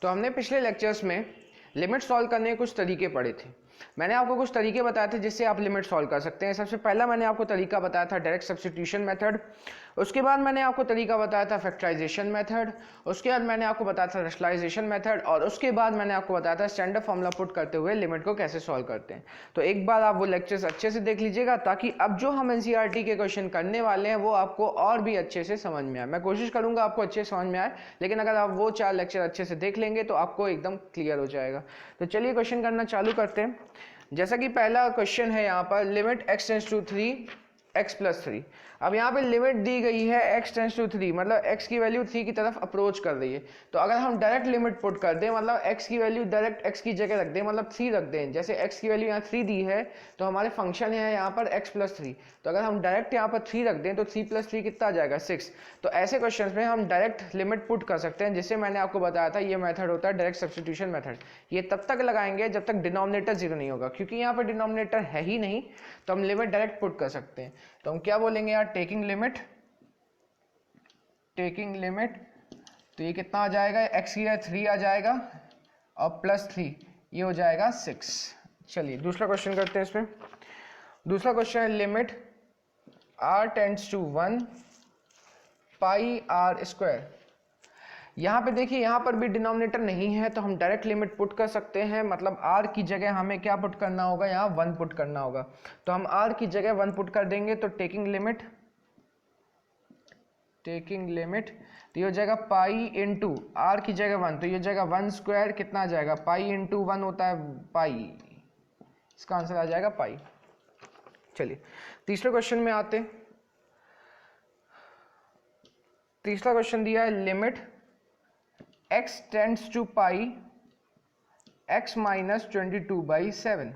तो हमने पिछले लेक्चर्स में लिमिट सॉल्व करने के कुछ तरीके पढ़े थे। मैंने आपको कुछ तरीके बताए थे जिससे आप लिमिट सॉल्व कर सकते हैं। सबसे पहला मैंने आपको तरीका बताया था डायरेक्ट सब्स्टिट्यूशन मेथड, उसके बाद मैंने आपको तरीका बताया था फैक्टराइजेशन मेथड, उसके बाद मैंने आपको बताया था रैशनलाइजेशन मेथड, और उसके बाद मैंने आपको बताया था स्टैंडर्ड फॉर्मूला पुट करते हुए लिमिट को कैसे सॉल्व करते हैं। तो एक बार आप वो लेक्चर्स अच्छे से देख लीजिएगा ताकि अब जो हम एनसीईआरटी के क्वेश्चन करने वाले हैं वो आपको और भी अच्छे से समझ में आए। मैं कोशिश करूंगा आपको अच्छे से समझ में आए, लेकिन अगर आप वो 4 लेक्चर अच्छे से देख लेंगे तो आपको एकदम क्लियर हो जाएगा। तो चलिए क्वेश्चन करना चालू करते हैं। जैसा कि पहला क्वेश्चन है यहाँ पर limit x tends to 3 x plus 3। अब यहाँ पे लिमिट दी गई है x टेंड्स टू 3, मतलब x की वैल्यू 3 की तरफ अप्रोच कर रही है। तो अगर हम डायरेक्ट लिमिट पुट कर दें, मतलब x की वैल्यू डायरेक्ट x की जगह रख दें, मतलब 3 रख दें। जैसे x की वैल्यू यहाँ 3 दी है तो हमारे फंक्शन है यहाँ पर x प्लस 3, तो अगर हम डायरेक्ट यहाँ पर 3 रख दें तो 3 प्लस 3 कितना आ जाएगा 6। तो ऐसे क्वेश्चन में हम डायरेक्ट लिमिट पुट कर सकते हैं, जिससे मैंने आपको बताया था ये मेथड होता है डायरेक्ट सब्स्टिट्यूशन मेथड। ये तब तक लगाएंगे जब तक डिनोमिनेटर 0 नहीं होगा, क्योंकि यहाँ पर डिनोमिनेटर है ही नहीं तो हम लिमिट डायरेक्ट पुट कर सकते हैं। तो हम क्या बोलेंगे यार, टेकिंग लिमिट, तो ये कितना आ जाएगा, x की 3 आ जाएगा और प्लस 3 ये हो जाएगा 6। चलिए दूसरा क्वेश्चन करते हैं। इसमें दूसरा क्वेश्चन है limit r tends to 1 pi r square. यहाँ पे देखिए, यहाँ पर भी डिनोमिनेटर नहीं है तो हम डायरेक्ट लिमिट पुट कर सकते हैं। मतलब r की जगह हमें क्या पुट करना होगा, यहाँ 1 पुट करना होगा। तो हम r की जगह 1 पुट कर देंगे तो टेकिंग लिमिट तो ये हो जाएगा पाई इंटू r की जगह 1, तो ये हो जाएगा 1 स्क्वायर, कितना आ जाएगा पाई इंटू 1 होता है पाई, इसका आंसर आ जाएगा पाई। चलिए तीसरे क्वेश्चन में आते हैं। तीसरा क्वेश्चन दिया है limit x tends to pi x minus 22/7।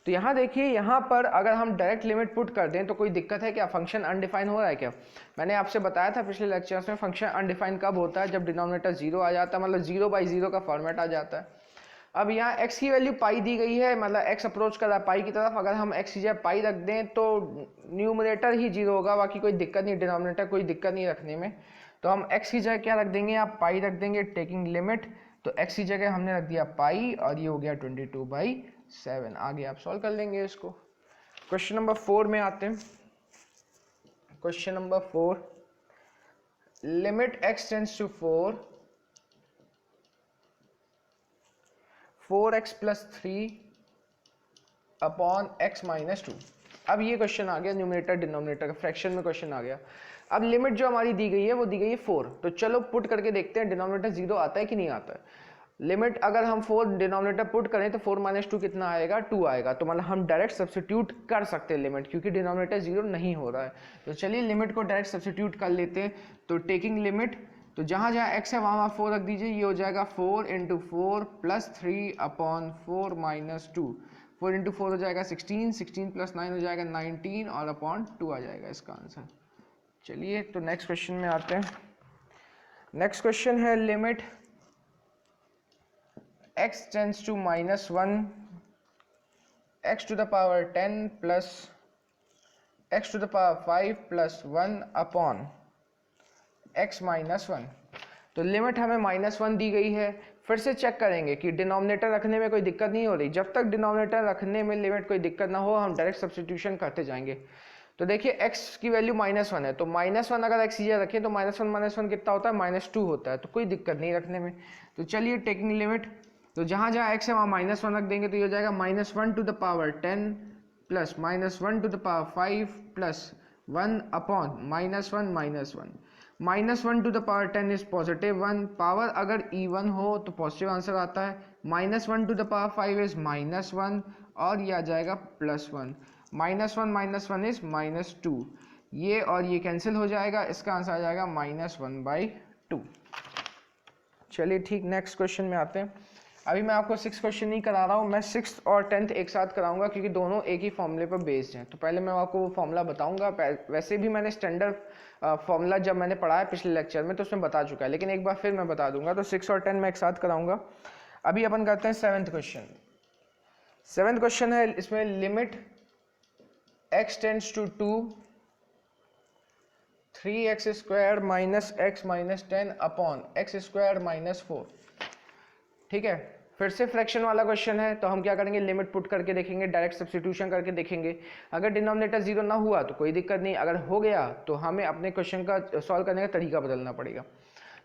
तो यहाँ देखिए, यहाँ पर अगर हम डायरेक्ट लिमिट पुट कर दें तो कोई दिक्कत है क्या, फंक्शन अनडिफाइन हो रहा है क्या। मैंने आपसे बताया था पिछले लेक्चर्स में फंक्शन अनडिफाइन कब होता है, जब डिनोमिनेटर 0 आ जाता है, मतलब 0/0 का फॉर्मेट आ जाता है। अब यहाँ x की वैल्यू पाई दी गई है, मतलब x अप्रोच कर रहा है पाई की तरफ। अगर हम x की जगह पाई रख दें तो न्यूमरेटर ही 0 होगा, बाकी कोई दिक्कत नहीं, डिनोमिनेटर कोई दिक्कत नहीं रखने में। तो हम x की जगह क्या रख देंगे, आप पाई रख देंगे टेकिंग लिमिट। तो x की जगह हमने रख दिया पाई और ये हो गया 22/7। आगे आप सॉल्व कर लेंगे इसको। क्वेश्चन नंबर 4 में आते हैं। Question number 4, limit x tends to 4x plus 3 upon x minus 2। अब ये क्वेश्चन आ गया न्यूमरेटर डिनोमिनेटर का, फ्रैक्शन में क्वेश्चन आ गया। अब लिमिट जो हमारी दी गई है वो दी गई है 4, तो चलो पुट करके देखते हैं डिनोमिनेटर 0 आता है कि नहीं आता है। लिमिट अगर हम 4 डिनोमिनेटर पुट करें तो 4 माइनस 2 कितना आएगा, 2 आएगा। तो मतलब हम डायरेक्ट सब्स्टिट्यूट कर सकते हैं लिमिट, क्योंकि डिनोमिनेटर 0 नहीं हो रहा है। तो चलिए लिमिट को डायरेक्ट सब्स्टिट्यूट कर लेते हैं। तो टेकिंग लिमिट, तो जहाँ जहाँ x है वहाँ 4 रख दीजिए, ये हो जाएगा 4 into 4 plus 3 upon 4 minus 2। 4 into 4 हो जाएगा 16, 16 प्लस 9 हो जाएगा 19 और अपॉन 2 आ जाएगा इसका आंसर। चलिए तो नेक्स्ट क्वेश्चन में आते हैं। नेक्स्ट क्वेश्चन है limit x tends to -1 x to the power 10 plus x to the power 5 plus 1 upon x minus 1। तो लिमिट हमें -1 दी गई है। फिर से चेक करेंगे कि डिनोमिनेटर रखने में कोई दिक्कत नहीं हो रही। जब तक डिनोमिनेटर रखने में लिमिट कोई दिक्कत ना हो, हम डायरेक्ट सब्स्टिट्यूशन करते जाएंगे। तो देखिए x की वैल्यू -1 है, तो -1 अगर x की जगह रखें तो -1 कितना होता है, -2 होता है। तो कोई दिक्कत नहीं रखने में। तो चलिए टेकिंग लिमिट, तो जहाँ जहाँ x है वहाँ -1 रख देंगे, तो ये हो जाएगा -1 to the power 10 plus -1 to the power 5 plus 1 upon -1 -1 to the power 10 is +1। Power अगर इवन हो तो पॉजिटिव आंसर आता है। -1 टू द पावर 5 इज -1 और ये आ जाएगा +1। -1 इज -2, ये और ये कैंसिल हो जाएगा, इसका आंसर आ जाएगा -1/2। चलिए ठीक, नेक्स्ट क्वेश्चन में आते हैं। अभी मैं आपको 6 क्वेश्चन नहीं करा रहा हूँ, मैं 6th और 10th एक साथ कराऊंगा, क्योंकि दोनों एक ही फॉर्मूले पर बेस्ड हैं। तो पहले मैं आपको वो फॉर्मूला बताऊंगा। वैसे भी मैंने स्टैंडर्ड फॉर्मूला जब मैंने पढ़ा है पिछले लेक्चर में तो उसमें बता चुका है, लेकिन एक बार फिर मैं बता दूंगा। तो 6 और 10 मैं एक साथ कराऊंगा। अभी अपन करते हैं 7th क्वेश्चन। 7th क्वेश्चन है, इसमें limit x tends to 2 3x² minus x minus 10 upon x² minus 4। ठीक है, फिर से फ्रैक्शन वाला क्वेश्चन है, तो हम क्या करेंगे, लिमिट पुट करके देखेंगे, डायरेक्ट सब्स्टिट्यूशन करके देखेंगे। अगर डिनोमिनेटर जीरो ना हुआ तो कोई दिक्कत नहीं, अगर हो गया तो हमें अपने क्वेश्चन का सॉल्व करने का तरीका बदलना पड़ेगा।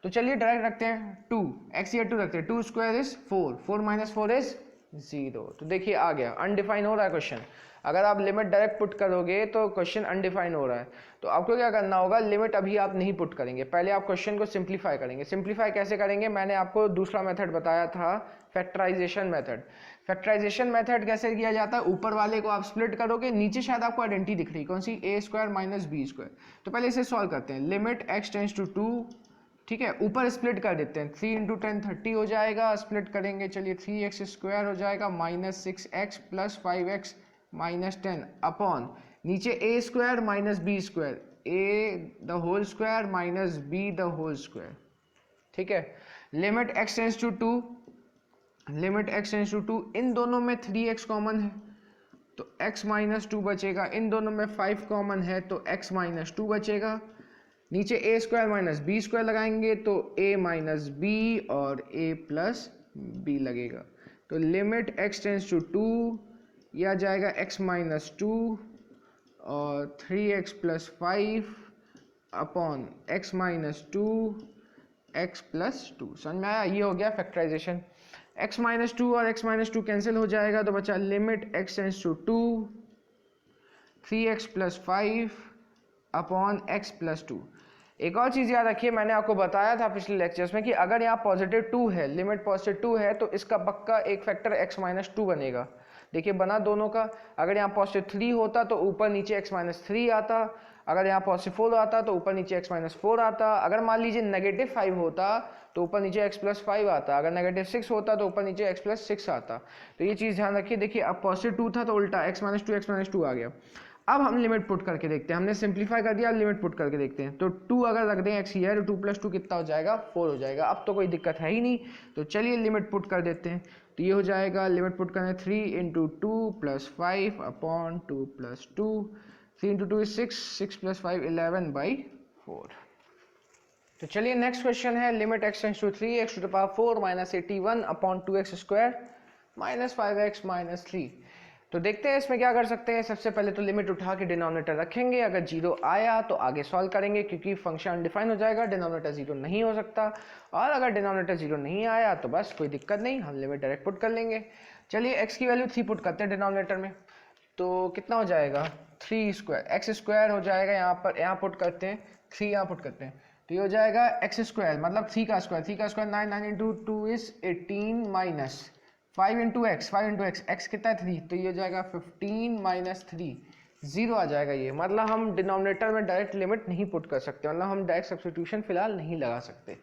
तो चलिए डायरेक्ट रखते हैं 2 x या 2 रखते हैं, 2 स्क्वायर इज 4, 4 माइनस 4 इज 0। तो देखिए आ गया, अनडिफाइन हो रहा है क्वेश्चन। अगर आप लिमिट डायरेक्ट पुट करोगे तो क्वेश्चन अनडिफाइन हो रहा है, तो आपको क्या करना होगा, लिमिट अभी आप नहीं पुट करेंगे, पहले आप क्वेश्चन को सिंप्लीफाई करेंगे। सिंप्लीफाई कैसे करेंगे, मैंने आपको दूसरा मेथड बताया था, फैक्टराइजेशन मेथड। फैक्टराइजेशन मेथड कैसे किया जाता है, ऊपर वाले को आप स्प्लिट करोगे, नीचे शायद आपको आइडेंटिटी दिख रही, कौन सी, a² माइनस b²। तो पहले इसे सॉल्व करते हैं, लिमिट x टेंड्स टू 2, ठीक है, ऊपर स्प्लिट कर देते हैं, 3 इंटू 10 30 हो जाएगा, स्प्लिट करेंगे, चलिए 3x² हो जाएगा minus 6x plus 5x minus 10 upon नीचे a² minus b², a the whole square minus b the whole square. ठीक है, limit x tends to 2, limit x tends to 2, इन दोनों में 3x कॉमन है तो x माइनस 2 बचेगा, इन दोनों में 5 कॉमन है तो x माइनस 2 बचेगा, नीचे a² माइनस b² लगाएंगे तो a माइनस b और a प्लस b लगेगा। तो लिमिट x टेंड्स टू 2, यह आ जाएगा x माइनस 2 और 3x plus 5 upon x minus 2 x plus 2। समझ में आया, ये हो गया फैक्टराइजेशन। x माइनस 2 और x माइनस 2 कैंसिल हो जाएगा, तो बचा limit x tends to 2 3x plus 5 upon x plus 2। एक और चीज़ याद रखिए, मैंने आपको बताया था पिछले लेक्चर्स में कि अगर यहाँ पॉजिटिव 2 है, लिमिट पॉजिटिव 2 है, तो इसका पक्का एक फैक्टर x माइनस 2 बनेगा। देखिए बना दोनों का, अगर यहाँ पॉजिटिव 3 होता तो ऊपर नीचे x माइनस 3 आता, अगर यहाँ पॉजिटिव 4 आता तो ऊपर नीचे x माइनस 4 आता, अगर मान लीजिए नेगेटिव 5 होता तो ऊपर नीचे x प्लस 5 आता, अगर नेगेटिव 6 होता तो ऊपर नीचे x प्लस 6 आता। तो ये चीज़ ध्यान रखिए। देखिए अब पॉजिटिव 2 था तो उल्टा x माइनस 2 आ गया। अब हम लिमिट पुट करके देखते हैं, हमने सिंप्लीफाई कर दिया, अब लिमिट पुट करके देखते हैं। तो 2 अगर रख दें x हियर, 2 प्लस 2 कितना हो जाएगा, 4 हो जाएगा। अब तो कोई दिक्कत है ही नहीं, तो चलिए लिमिट पुट कर देते हैं। तो ये हो जाएगा, लिमिट पुट करना है 3 into 2 plus 5 upon 2 plus 2, 3 into 2 is 6, 6 plus 5 11/4। तो चलिए नेक्स्ट क्वेश्चन है, limit x tends to 3x to the power 4 minus 81 upon 2x² minus 5x minus 3। तो देखते हैं इसमें क्या कर सकते हैं। सबसे पहले तो लिमिट उठा के डिनोमिनेटर रखेंगे, अगर जीरो आया तो आगे सॉल्व करेंगे, क्योंकि फंक्शन अनडिफाइन हो जाएगा, डिनोमिनेटर जीरो नहीं हो सकता। और अगर डिनोमिनेटर जीरो नहीं आया तो बस कोई दिक्कत नहीं, हम लिमिट डायरेक्ट पुट कर लेंगे। चलिए x की वैल्यू 3 पुट करते हैं डिनोमिनेटर में, तो कितना हो जाएगा, 3² x² हो जाएगा, यहाँ पुट करते हैं 3, यहाँ पुट करते हैं, तो ये हो जाएगा x² मतलब 3 का स्क्वायर, 3 का square 9, 9 into 2 is 18 minus 5 into x, 5 into x, x कितना है 3, तो ये हो जाएगा 15 माइनस 3, 0 आ जाएगा। ये मतलब हम डिनोमिनेटर में डायरेक्ट लिमिट नहीं पुट कर सकते, मतलब हम डायरेक्ट सब्स्टिट्यूशन फिलहाल नहीं लगा सकते,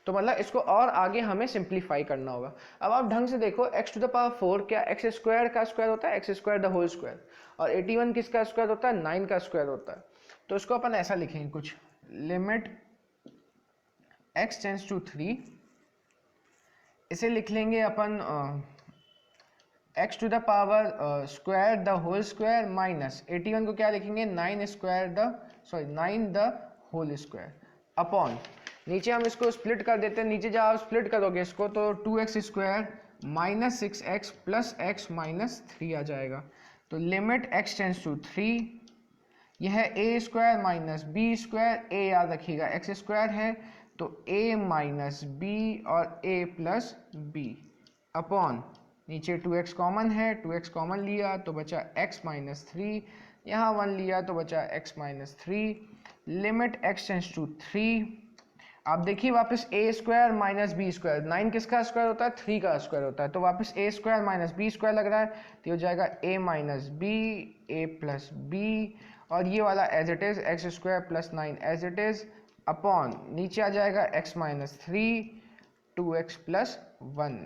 तो मतलब इसको और आगे हमें सिंप्लीफाई करना होगा। अब आप ढंग से देखो, x टू द पावर 4 क्या x² का स्क्वायर होता है, x² द होल स्क्वायर, और 81 किसका स्क्वायर होता है, 9 का स्क्वायर होता है। तो इसको अपन ऐसा लिखेंगे कुछ, लिमिट x टेंड्स टू 3, इसे लिख लेंगे अपन x to the power square the whole square minus 81 को क्या लिखेंगे, 9 द होल स्क्वायर अपॉन, नीचे हम इसको स्प्लिट कर देते हैं, नीचे जब आप स्प्लिट करोगे इसको तो 2x² minus 6x plus x minus 3 आ जाएगा। तो लिमिट x टेंड्स टू 3, यह है a² माइनस b², a याद रखिएगा x² है तो a माइनस b और a प्लस b अपॉन, नीचे 2x कॉमन है, 2x कॉमन लिया तो बचा x माइनस 3, यहाँ 1 लिया तो बचा x minus 3, limit x tends to 3। आप देखिए वापस a² माइनस b², 9 किसका स्क्वायर होता है, 3 का स्क्वायर होता है, तो वापस a² माइनस b² लग रहा है, तो ये हो जाएगा a minus b, a plus b, और ये वाला as it is x² plus 9 as it is upon, नीचे आ जाएगा x minus 3, 2x plus 1,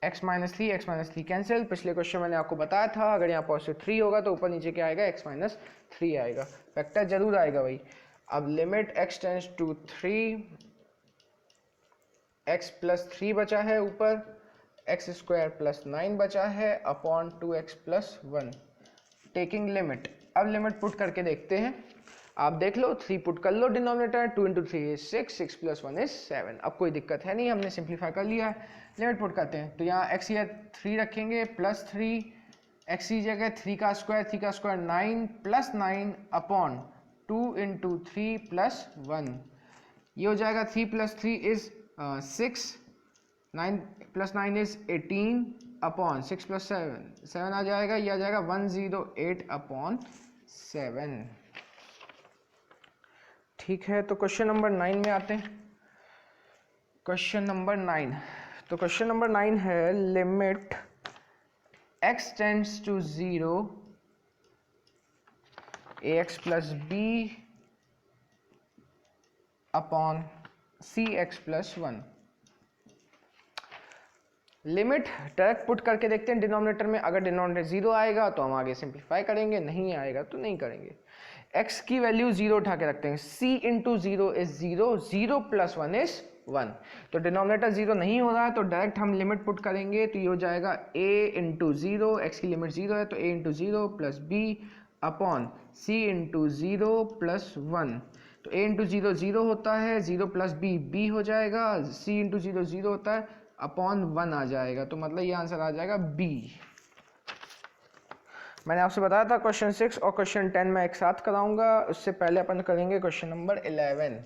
x minus 3 cancel. पिछले क्वेश्चन मैंने आपको बताया था, अगर यहाँ पॉजिटिव 3 होगा तो ऊपर नीचे क्या आएगा, x माइनस 3 आएगा, फैक्टर जरूर आएगा भाई। अब limit x tends to 3, x plus 3 बचा है ऊपर, x² प्लस 9 बचा है upon 2x plus 1, taking limit. अब लिमिट पुट करके देखते हैं। आप देख लो, 3 पुट कर लो denominator, 2 into 3 is 6, 6 plus 1 is 7। अब कोई दिक्कत है नहीं, हमने सिंप्लीफाई कर लिया है। लिमिट पुट करते हैं, तो यहाँ x या 3 रखेंगे प्लस 3, x की जगह 3 का square 9 plus 9 upon 2 into 3 plus 1, ये हो जाएगा 3 plus 3 is 6, 9 plus 9 is 18 upon 6 plus 7 आ जाएगा, ये आ जाएगा 108 अपॉन 7। ठीक है, तो क्वेश्चन नंबर 9 में आते हैं। क्वेश्चन नंबर 9, तो क्वेश्चन नंबर 9 है limit x tends to 0 ax plus b upon cx plus 1। Limit direct put करके देखते हैं डिनोमिनेटर में, अगर डिनोमिनेटर 0 आएगा तो हम आगे सिंप्लीफाई करेंगे, नहीं आएगा तो नहीं करेंगे। x की वैल्यू 0 उठा के रखते हैं, c into 0 is 0, 0 plus 1 is 1। तो डिनोमिनेटर 0 नहीं हो रहा है तो डायरेक्ट हम लिमिट पुट करेंगे, तो ये हो जाएगा a इंटू 0, एक्स की लिमिट 0 है तो a into 0 plus b upon c into 0 plus 1। तो a इंटू 0 0 होता है, 0 प्लस b b हो जाएगा, c इंटू 0 0 होता है अपॉन 1 आ जाएगा, तो मतलब ये आंसर आ जाएगा b। मैंने आपसे बताया था क्वेश्चन 6 और क्वेश्चन 10 मैं एक साथ कराऊंगा, उससे पहले अपन करेंगे क्वेश्चन नंबर 11।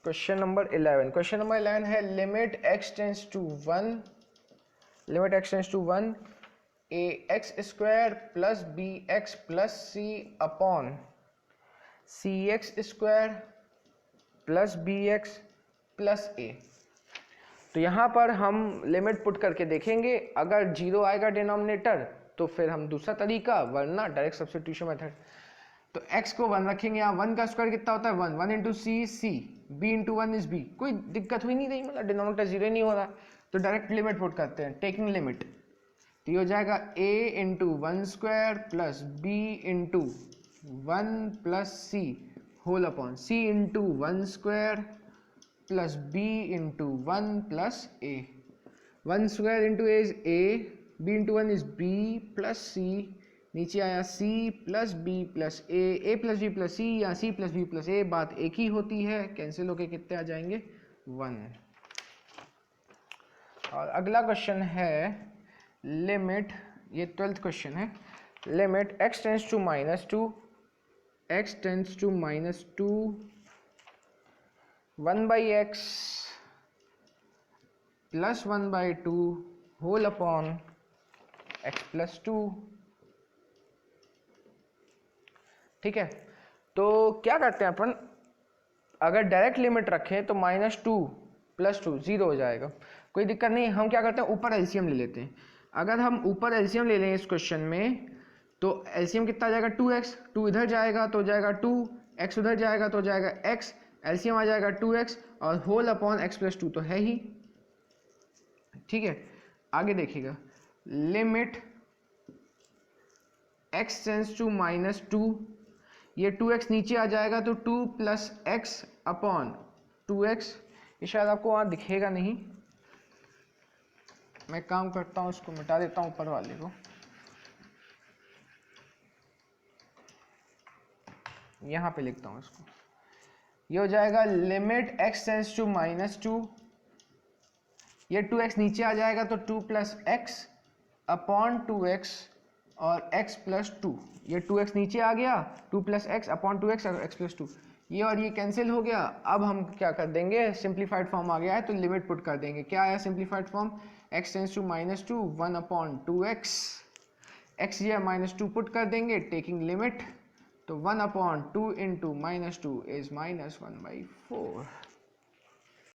क्वेश्चन नंबर 11 है limit x tends to 1, limit x tends to 1 ax square plus bx plus c upon cx square plus bx plus a। तो यहाँ पर हम लिमिट पुट करके देखेंगे, अगर 0 आएगा डिनोमिनेटर तो फिर हम दूसरा तरीका, वरना डायरेक्ट सब्स्टिट्यूशन मेथड। तो x को 1 रखेंगे, यहाँ 1 का स्क्वायर कितना होता है 1, 1 into C C, b into 1 is b, कोई दिक्कत हुई नहीं रही, मतलब डिनोमिनेटर 0 नहीं हो रहा, तो डायरेक्ट लिमिट पुट करते हैं, टेकिंग लिमिट। तो ये हो जाएगा a into 1 square plus b into 1 plus c whole upon c into 1 square plus b into 1 plus a। 1 square into a is a, b into 1 is b plus c, नीचे आया c plus b plus a plus b plus c या c plus b plus a, बात एक ही होती है, cancel होके कितने आ जाएंगे 1। और अगला क्वेश्चन है लिमिट, ये 12th क्वेश्चन है, limit x tends to minus 2, x tends to minus 2 1 by x plus 1 by 2 whole upon x plus 2। ठीक है, तो क्या करते हैं अपन, अगर डायरेक्ट लिमिट रखें तो -2 प्लस 2 0 हो जाएगा, कोई दिक्कत नहीं। हम क्या करते हैं, ऊपर एलसीएम ले लेते हैं। अगर हम ऊपर एलसीएम ले लें इस क्वेश्चन में, तो एलसीएम कितना आ जाएगा 2x, 2 इधर जाएगा तो हो जाएगा 2, x उधर जाएगा तो हो जाएगा x, एलसीएम आ जाएगा 2x और होल अपॉन x प्लस 2 तो है ही। ठीक है, आगे देखिएगा, लिमिट x टेंड्स टू -2, ये 2x नीचे आ जाएगा तो 2 प्लस एक्स अपॉन 2x, ये शायद आपको वहाँ दिखेगा नहीं, मैं काम करता हूँ उसको मिटा देता हूँ ऊपर वाले को, यहाँ पे लिखता हूँ इसको। ये हो जाएगा लिमिट x टेंड्स टू -2, ये 2x नीचे आ जाएगा तो 2 प्लस एक्स अपॉन 2x और x प्लस 2, ये 2x नीचे आ गया, 2 प्लस एक्स अपॉन 2x और x प्लस 2, ये और ये कैंसिल हो गया। अब हम क्या कर देंगे, सिंप्लीफाइड फॉर्म आ गया है तो लिमिट पुट कर देंगे। क्या आया simplified form, x tends to -2 1 upon 2x, x या -2 पुट कर देंगे, टेकिंग लिमिट, तो 1 अपॉन 2 इंटू -2 इज -1/4।